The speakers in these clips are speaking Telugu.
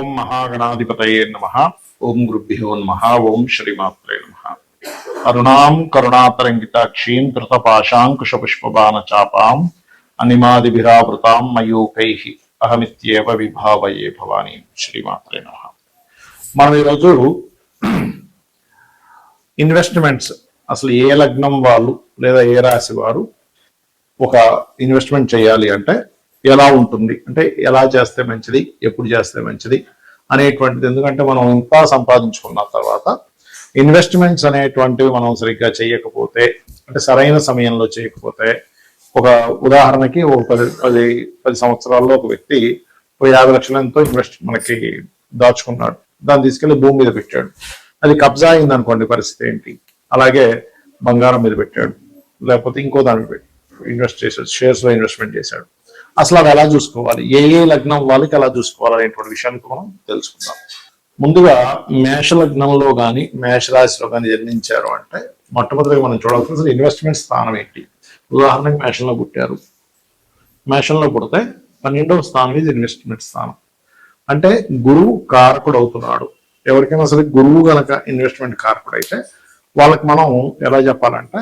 ఓం మహాగణాధిపతయే నమః. ఓం గురుభ్యో నమః. ఓం శ్రీమాత్రే నమః. అరుణాం కరుణాతరంగితాక్షీం ధృతపాశాంకుశపుష్పబాణ చాపాం అనిమాదిభిరావృతాం మయూకైః అహమిత్యేవ విభావయే భవానీ. శ్రీమాత్రే నమః. మనం ఈరోజు ఇన్వెస్ట్మెంట్స్ అసలు ఏ లగ్నం వాళ్ళు లేదా ఏ రాశి వారు ఒక ఇన్వెస్ట్మెంట్ చేయాలి అంటే ఎలా ఉంటుంది, అంటే ఎలా చేస్తే మంచిది, ఎప్పుడు చేస్తే మంచిది అనేటువంటిది. ఎందుకంటే మనం ఇంకా సంపాదించుకున్న తర్వాత ఇన్వెస్ట్మెంట్స్ అనేటువంటివి మనం సరిగ్గా చేయకపోతే, అంటే సరైన సమయంలో చేయకపోతే, ఒక ఉదాహరణకి ఒక 10 సంవత్సరాల్లో ఒక వ్యక్తి 50 లక్షలు ఎంతో మనకి దాచుకున్నాడు. దాన్ని తీసుకెళ్లి భూమి మీద పెట్టాడు. అది కబ్జా అయింది అనుకోండి, పరిస్థితి ఏంటి? అలాగే బంగారం మీద పెట్టాడు, లేకపోతే ఇంకో దాని మీద ఇన్వెస్ట్ చేశాడు, షేర్స్ లో ఇన్వెస్ట్మెంట్ చేశాడు. అసలు అది ఎలా చూసుకోవాలి, ఏ లగ్నం వాళ్ళకి ఎలా చూసుకోవాలి అనేటువంటి విషయాన్ని మనం తెలుసుకుందాం. ముందుగా మేష లగ్నంలో కానీ మేష రాశిలో కానీ జన్మించారు అంటే మొట్టమొదటిగా మనం చూడాల్సిన ఇన్వెస్ట్మెంట్ స్థానం ఏంటి. ఉదాహరణకి మేషంలో పుట్టారు. మేషంలో పుడితే 12వ స్థానం ఇది ఇన్వెస్ట్మెంట్ స్థానం. అంటే గురువు కారకుడు అవుతున్నాడు. ఎవరికైనా సరే గురువు గనక ఇన్వెస్ట్మెంట్ కారకుడు అయితే వాళ్ళకి మనం ఎలా చెప్పాలంటే,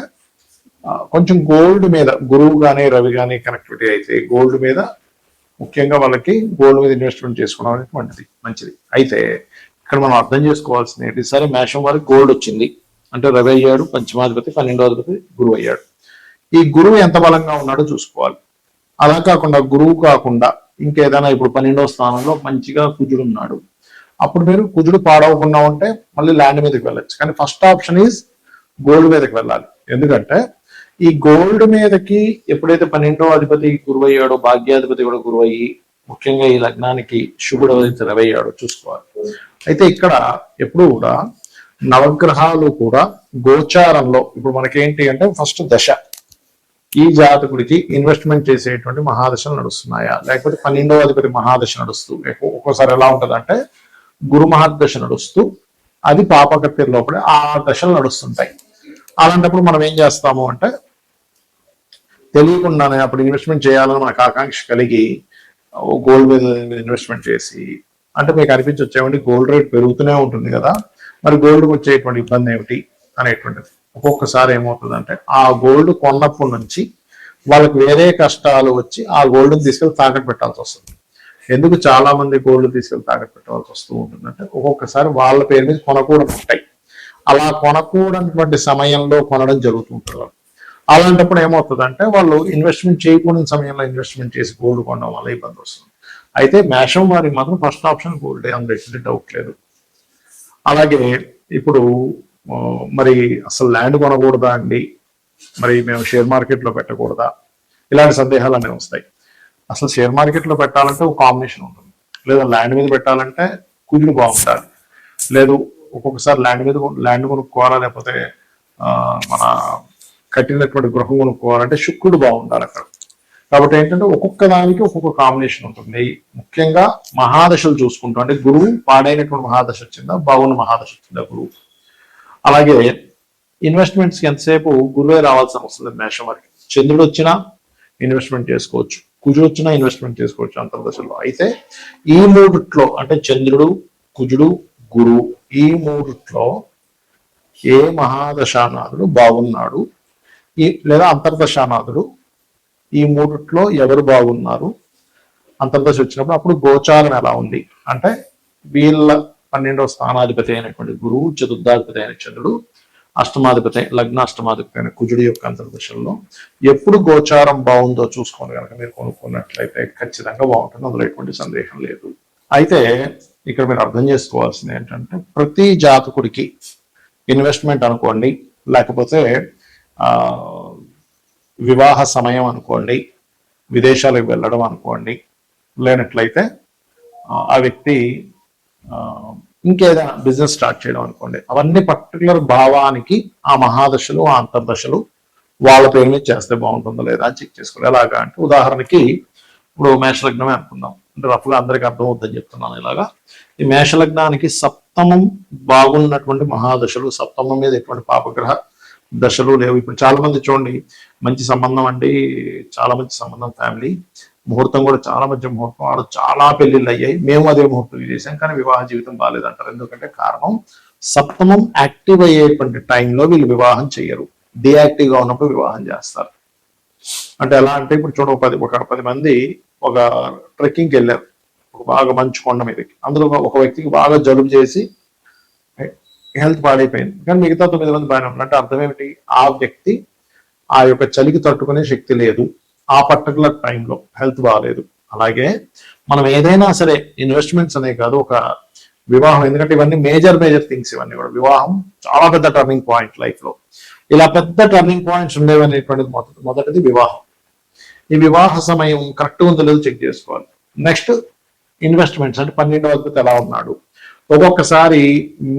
కొంచెం గోల్డ్ మీద, గురువు కానీ రవి కానీ కనెక్టివిటీ అయితే గోల్డ్ మీద, ముఖ్యంగా వాళ్ళకి గోల్డ్ మీద ఇన్వెస్ట్మెంట్ చేసుకోవడం అనేటువంటిది మంచిది. అయితే ఇక్కడ మనం అర్థం చేసుకోవాల్సింది ఏంటి, సరే మేషం వారికి గోల్డ్ వచ్చింది అంటే రవి అయ్యాడు పంచమాధిపతి, 12వ అధిపతి గురువు అయ్యాడు. ఈ గురువు ఎంత బలంగా ఉన్నాడో చూసుకోవాలి. అలా కాకుండా గురువు కాకుండా ఇంకేదైనా, ఇప్పుడు 12వ స్థానంలో మంచిగా కుజుడు ఉన్నాడు, అప్పుడు మీరు కుజుడు పాడవకుండా ఉంటే మళ్ళీ ల్యాండ్ మీదకి వెళ్ళచ్చు. కానీ ఫస్ట్ ఆప్షన్ ఈజ్ గోల్డ్ మీదకి వెళ్ళాలి. ఎందుకంటే ఈ గోల్డ్ మీదకి ఎప్పుడైతే 12వ అధిపతి గురువు అయ్యాడో, భాగ్యాధిపతి కూడా గురువు అయ్యి, ముఖ్యంగా ఈ లగ్నానికి శుభుడు రవి అయ్యాడో చూసుకోవాలి. అయితే ఇక్కడ ఎప్పుడు కూడా నవగ్రహాలు కూడా గోచారంలో, ఇప్పుడు మనకేంటి అంటే ఫస్ట్ దశ, ఈ జాతకుడికి ఇన్వెస్ట్మెంట్ చేసేటువంటి మహాదశలు నడుస్తున్నాయా, లేకపోతే 12వ అధిపతి మహాదశ నడుస్తూ, ఒక్కోసారి ఎలా ఉంటుంది అంటే గురు మహాదశ నడుస్తూ అది పాపకత్తి లోపల ఆ దశలు నడుస్తుంటాయి. అలాంటప్పుడు మనం ఏం చేస్తాము అంటే, తెలియకుండానే అప్పుడు ఇన్వెస్ట్మెంట్ చేయాలని మనకు ఆకాంక్ష కలిగి గోల్డ్ మీద ఇన్వెస్ట్మెంట్ చేసి, అంటే మీకు అనిపించవచ్చు ఏమంటే గోల్డ్ రేట్ పెరుగుతూనే ఉంటుంది కదా, మరి గోల్డ్కి వచ్చేటువంటి ఇబ్బంది ఏమిటి అనేటువంటిది. ఒక్కొక్కసారి ఏమవుతుందంటే ఆ గోల్డ్ కొన్నప్పటి నుంచి వాళ్ళకి వేరే కష్టాలు వచ్చి ఆ గోల్డ్ని తీసుకెళ్ళి తాకట్టు పెట్టాల్సి వస్తుంది. ఎందుకు చాలా మంది గోల్డ్ తీసుకెళ్ళి తాకట్టు పెట్టాల్సి వస్తూ ఉంటుందంటే, ఒక్కొక్కసారి వాళ్ళ పేరు మీద కొనకూడదు ఉంటాయి. అలా కొనకూడనటువంటి సమయంలో కొనడం జరుగుతుంటుంది. అలాంటప్పుడు ఏమవుతుందంటే వాళ్ళు ఇన్వెస్ట్మెంట్ చేయకూడని సమయంలో ఇన్వెస్ట్మెంట్ చేసి గోల్డ్ కొనడం వల్ల ఇబ్బంది వస్తుంది. అయితే మేషం వారికి మాత్రం ఫస్ట్ ఆప్షన్ గోల్డ్, అందులో డౌట్ లేదు. అలాగే ఇప్పుడు మరి అసలు ల్యాండ్ కొనకూడదా అండి, మరి మేము షేర్ మార్కెట్లో పెట్టకూడదా, ఇలాంటి సందేహాలు అనేవి వస్తాయి. అసలు షేర్ మార్కెట్లో పెట్టాలంటే ఒక కాంబినేషన్ ఉంటుంది, లేదా ల్యాండ్ మీద పెట్టాలంటే కుజుడు బాగుంటారు, లేదు ఒక్కొక్కసారి ల్యాండ్ కొనుక్కోవాలా, లేకపోతే మన కట్టినటువంటి గృహం కొనుక్కోవాలంటే శుక్రుడు బాగుండాలి అక్కడ. కాబట్టి ఏంటంటే ఒక్కొక్క దానికి ఒక్కొక్క కాంబినేషన్ ఉంటుంది. ముఖ్యంగా మహాదశలు చూసుకుంటాం, అంటే గురువు పాడైనటువంటి మహాదశ వచ్చిందా, బాగున్న మహాదశ వచ్చిందా గురువు. అలాగే ఇన్వెస్ట్మెంట్స్కి ఎంతసేపు గురువే రావాల్సిన అవసరం లేదు. మేషం వారికి చంద్రుడు వచ్చినా ఇన్వెస్ట్మెంట్ చేసుకోవచ్చు, కుజుడు వచ్చినా ఇన్వెస్ట్మెంట్ చేసుకోవచ్చు అంతర్దశలో. అయితే ఈ మూడిట్లో, అంటే చంద్రుడు, కుజుడు, గురువు, ఈ మూడిట్లో ఏ మహాదశానాథుడు బాగున్నాడు, లేదా అంతర్దశానాథుడు, ఈ మూడిట్లో ఎవరు బాగున్నారు, అంతర్దశ వచ్చినప్పుడు అప్పుడు గోచారం ఎలా ఉంది అంటే, వీళ్ళ 12వ స్థానాధిపతి అయినటువంటి గురువు, చతుర్థాధిపతి అయిన చంద్రుడు, అష్టమాధిపతి లగ్నాష్టమాధిపతి అయిన కుజుడు యొక్క అంతర్దశల్లో ఎప్పుడు గోచారం బాగుందో చూసుకొని కనుక మీరు కొనుక్కున్నట్లయితే ఖచ్చితంగా బాగుంటుంది, అందులో ఎటువంటి సందేహం లేదు. అయితే ఇక్కడ మీరు అర్థం చేసుకోవాల్సింది ఏంటంటే, ప్రతి జాతకుడికి ఇన్వెస్ట్మెంట్ అనుకోండి, లేకపోతే వివాహ సమయం అనుకోండి, విదేశాలకు వెళ్ళడం అనుకోండి, లేనట్లయితే ఆ వ్యక్తి ఇంకేదైనా బిజినెస్ స్టార్ట్ చేయడం అనుకోండి, అవన్నీ పర్టికులర్ భావానికి ఆ మహాదశలు, ఆ అంతర్దశలు వాళ్ళ పేరు మీద చేస్తే బాగుంటుందో లేదా అని చెక్ చేసుకోవాలి. ఎలాగా అంటే, ఉదాహరణకి ఇప్పుడు మేషలగ్నమే అనుకుందాం, అంటే రఫ్గా అందరికీ అర్థం అవుతుందని చెప్తున్నాను. ఇలాగా ఈ మేషలగ్నానికి సప్తమం బాగున్నటువంటి మహాదశలు, సప్తమం మీద ఎటువంటి పాపగ్రహ దశలు లేవు. ఇప్పుడు చాలా మంది చూడండి, మంచి సంబంధం అండి, చాలా మంచి సంబంధం, ఫ్యామిలీ, ముహూర్తం కూడా చాలా మంచి ముహూర్తం, ఆడ చాలా పెళ్లిళ్ళు అయ్యాయి, మేము అదే ముహూర్తం చేసాం, కానీ వివాహ జీవితం బాగాలేదంటారు. ఎందుకంటే కారణం సప్తమం యాక్టివ్ అయ్యేటువంటి టైంలో వీళ్ళు వివాహం చేయరు, డియాక్టివ్ గా ఉన్నప్పుడు వివాహం చేస్తారు. అంటే ఎలా అంటే ఇప్పుడు చూడ ఒక 10 మంది ఒక ట్రెక్కింగ్కి వెళ్ళారు, ఒక బాగా మంచు కొండ మీదకి. అందులో ఒక వ్యక్తికి బాగా జలుబు చేసి హెల్త్ పాడైపోయింది, కానీ మిగతా 9 మంది బాగానే ఉన్నారు. అంటే అర్థం ఏమిటి? ఆ వ్యక్తి ఆ యొక్క చలికి తట్టుకునే శక్తి లేదు, ఆ పర్టికులర్ టైంలో హెల్త్ బాగాలేదు. అలాగే మనం ఏదైనా సరే ఇన్వెస్ట్మెంట్స్ అనే కాదు, ఒక వివాహం, ఎందుకంటే ఇవన్నీ మేజర్ థింగ్స్, ఇవన్నీ కూడా వివాహం చాలా పెద్ద టర్నింగ్ పాయింట్ లైఫ్ లో. ఇలా పెద్ద టర్నింగ్ పాయింట్స్ ఉండేవి అనేటువంటిది మొదటిది వివాహం. ఈ వివాహ సమయం కరెక్ట్ ఉందో లేదో చెక్ చేసుకోవాలి. నెక్స్ట్ ఇన్వెస్ట్మెంట్స్, అంటే 12వ అధిపతి ఎలా ఉన్నాడు. ఒక్కొక్కసారి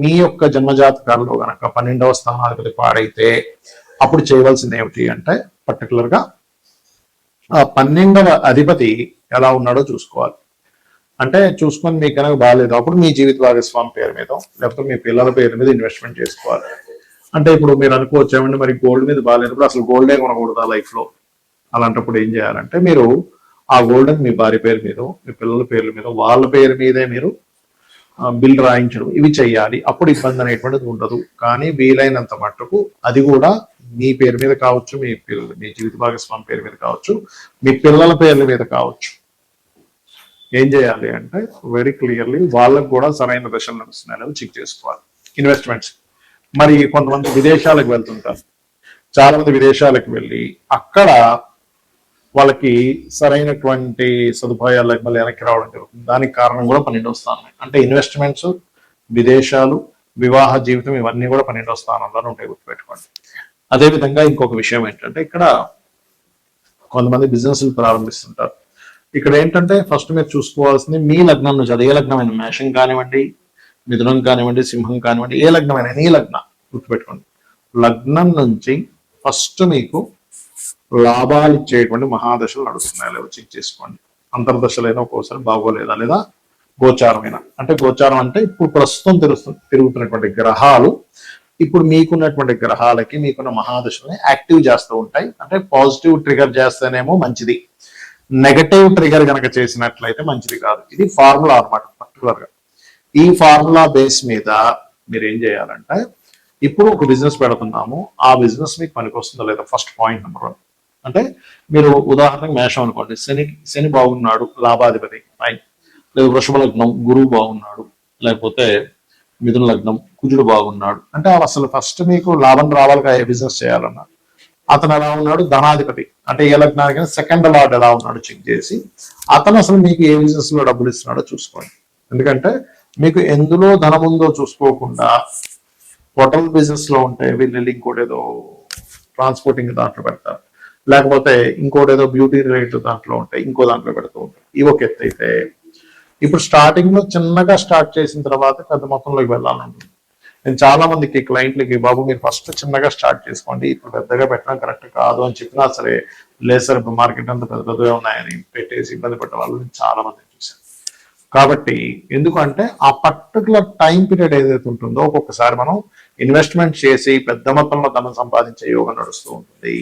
మీ యొక్క జన్మజాతకాల్లో గనక 12వ స్థానాధిపతి పాడైతే అప్పుడు చేయవలసింది ఏమిటి అంటే పర్టికులర్ గా ఆ 12వ అధిపతి ఎలా ఉన్నాడో చూసుకోవాలి. అంటే చూసుకొని మీకు కనుక బాగాలేదు, అప్పుడు మీ జీవిత భాగస్వామి పేరు మీద లేకపోతే మీ పిల్లల పేరు మీద ఇన్వెస్ట్మెంట్ చేసుకోవాలి. అంటే ఇప్పుడు మీరు అనుకోవచ్చు ఏమంటే మరి గోల్డ్ మీద బాగాలేనప్పుడు అసలు గోల్డే కొనకూడదా లైఫ్ లో, అలాంటప్పుడు ఏం చేయాలంటే మీరు ఆ గోల్డ్ మీ భార్య పేరు మీద, మీ పిల్లల పేర్ల మీద, వాళ్ళ పేరు మీదే మీరు బిల్ రాయించడం, ఇవి చేయాలి. అప్పుడు ఇబ్బంది అనేటువంటిది ఉండదు. కానీ వీలైనంత మట్టుకు అది కూడా మీ పేరు మీద కావచ్చు, మీ జీవిత భాగస్వామి పేరు మీద కావచ్చు, మీ పిల్లల పేర్ల మీద కావచ్చు. ఏం చేయాలి అంటే వెరీ క్లియర్లీ వాళ్ళకు కూడా సరైన దశలు నడుస్తున్నాయని చెక్ చేసుకోవాలి. ఇన్వెస్ట్మెంట్స్, మరి కొంతమంది విదేశాలకు వెళ్తుంటారు, చాలా మంది విదేశాలకు వెళ్ళి అక్కడ వాళ్ళకి సరైనటువంటి సదుపాయాలు మళ్ళీ వెనక్కి రావడం జరుగుతుంది. దానికి కారణం కూడా 12వ స్థానం. అంటే ఇన్వెస్ట్మెంట్స్, విదేశాలు, వివాహ జీవితం, ఇవన్నీ కూడా 12వ స్థానంలో ఉంటాయి, గుర్తుపెట్టుకోండి. అదేవిధంగా ఇంకొక విషయం ఏంటంటే ఇక్కడ కొంతమంది బిజినెస్లు ప్రారంభిస్తుంటారు. ఇక్కడ ఏంటంటే ఫస్ట్ మీరు చూసుకోవాల్సింది మీ లగ్నం నుంచి, అది ఏ లగ్నమైన, మేషం కానివ్వండి, మిథునం కానివ్వండి, సింహం కానివ్వండి, ఏ లగ్నమైన నీ లగ్నం గుర్తుపెట్టుకోండి. లగ్నం నుంచి ఫస్ట్ మీకు లాభాలు ఇచ్చేటువంటి మహాదశలు నడుస్తున్నాయి లేవో చెక్ చేసుకోండి. అంతర్దశలైనా ఒక్కోసారి బాగోలేదా, లేదా గోచారమైన, అంటే గోచారం అంటే ఇప్పుడు ప్రస్తుతం తిరుగుతున్నటువంటి గ్రహాలు ఇప్పుడు మీకున్నటువంటి గ్రహాలకి మీకున్న మహాదశల్ని యాక్టివ్ చేస్తూ ఉంటాయి. అంటే పాజిటివ్ ట్రిగర్ చేస్తేనేమో మంచిది, నెగటివ్ ట్రిగర్ కనుక చేసినట్లయితే మంచిది కాదు. ఇది ఫార్ములా అన్నమాట. పర్టికులర్ గా ఈ ఫార్ములా బేస్ మీద మీరు ఏం చేయాలంటే ఇప్పుడు ఒక బిజినెస్ పెడుతున్నాము, ఆ బిజినెస్ మీకు పనికొస్తుందో లేదా, ఫస్ట్ పాయింట్ నెంబర్ 1. అంటే మీరు ఉదాహరణకు మేషం అనుకోండి, శని బాగున్నాడు, లాభాధిపతి ఫైన్. లేదు వృషభ లగ్నం, గురువు బాగున్నాడు, లేకపోతే మిథున లగ్నం, కుజుడు బాగున్నాడు. అంటే అసలు ఫస్ట్ మీకు లాభం రావాలి, ఏ బిజినెస్ చేయాలన్నా అతను ఎలా ఉన్నాడు, ధనాధిపతి, అంటే ఏ లగ్నానికి సెకండ్ లార్డ్ ఎలా ఉన్నాడు చెక్ చేసి అతను అసలు మీకు ఏ బిజినెస్ లో డబ్బులు ఇస్తున్నాడో చూసుకోండి. ఎందుకంటే మీకు ఎందులో ధనం ఉందో చూసుకోకుండా హోటల్ బిజినెస్ లో ఉంటే వీళ్ళు ఇంకోటి ఏదో ట్రాన్స్పోర్టింగ్ దాంట్లో పెడతారు, లేకపోతే ఇంకోటి ఏదో బ్యూటీ రిలేటెడ్ దాంట్లో ఉంటాయి, ఇంకో దాంట్లో పెడుతూ ఉంటాయి. ఇవి ఒక ఎత్తు అయితే ఇప్పుడు స్టార్టింగ్ లో చిన్నగా స్టార్ట్ చేసిన తర్వాత పెద్ద మొత్తంలోకి వెళ్ళాలంటుంది. నేను చాలా మందికి క్లయింట్లకి, బాబు మీరు ఫస్ట్ చిన్నగా స్టార్ట్ చేసుకోండి, ఇప్పుడు పెద్దగా పెట్టడం కరెక్ట్ కాదు అని చెప్పినా సరే, లేదు సార్ ఇప్పుడు మార్కెట్ అంతా పెద్ద పెద్దగా ఉన్నాయని పెట్టేసి ఇబ్బంది పెట్టే వాళ్ళు నేను చాలా మంది చూశాను. కాబట్టి ఎందుకంటే ఆ పర్టికులర్ టైం పీరియడ్ ఏదైతే ఉంటుందో ఒక్కొక్కసారి మనం ఇన్వెస్ట్మెంట్ చేసి పెద్ద మొత్తంలో ధనం సంపాదించే యోగం నడుస్తూ ఉంటుంది.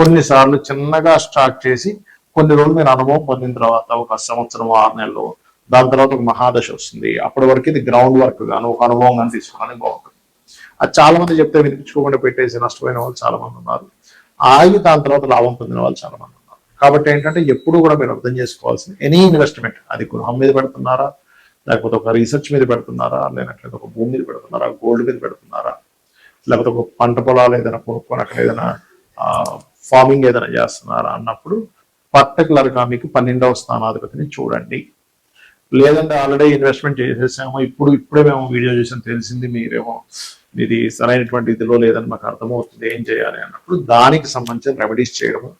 కొన్నిసార్లు చిన్నగా స్టార్ట్ చేసి కొన్ని రోజులు మీరు అనుభవం పొందిన తర్వాత ఒక సంవత్సరం 6 నెలలు, దాని తర్వాత ఒక మహాదశ వస్తుంది. అప్పటి వరకు ఇది గ్రౌండ్ వర్క్ గాను ఒక అనుభవం కానీ తీసుకోవాలని బాగుంటుంది. అది చాలా మంది చెప్తే వినిపించుకోకుండా పెట్టేసి నష్టపోయిన వాళ్ళు చాలా మంది ఉన్నారు, ఆగి దాని తర్వాత లాభం పొందిన వాళ్ళు చాలా మంది ఉన్నారు. కాబట్టి ఏంటంటే ఎప్పుడు కూడా మీరు అర్థం చేసుకోవాల్సింది, ఎనీ ఇన్వెస్ట్మెంట్, అది గృహం మీద పెడుతున్నారా, లేకపోతే ఒక రీసెర్చ్ మీద పెడుతున్నారా, లేనట్లయితే ఒక భూమి మీద పెడుతున్నారా, గోల్డ్ మీద పెడుతున్నారా, లేకపోతే ఒక పంట పొలాలు ఏదైనా కొనుక్కొని అక్కడ ఏదైనా ఫార్మింగ్ ఏదైనా చేస్తున్నారా అన్నప్పుడు పర్టికులర్ గా మీకు 12వ స్థానాధిపతిని చూడండి. లేదంటే ఆల్రెడీ ఇన్వెస్ట్మెంట్ చేసేసాము, ఇప్పుడే మేము వీడియో చేసాం, తెలిసింది మీరేమో ఇది సరైనటువంటి ఇదిలో లేదని మాకు అర్థమవుతుంది, ఏం చేయాలి అన్నప్పుడు దానికి సంబంధించిన రెమెడీస్ చేయడము.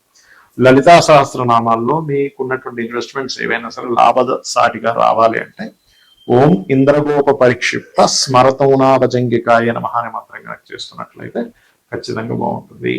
లలితా సహస్రనామాల్లో మీకున్నటువంటి ఇన్వెస్ట్మెంట్స్ ఏవైనా సరే లాభసాటిగా రావాలి అంటే ఓం ఇంద్రగోప పరిక్షిప్త స్మరతౌనాభజంగికాయ నమః అనే మంత్రం కనుక చేస్తున్నట్లయితే ఖచ్చితంగా బాగుంటుంది.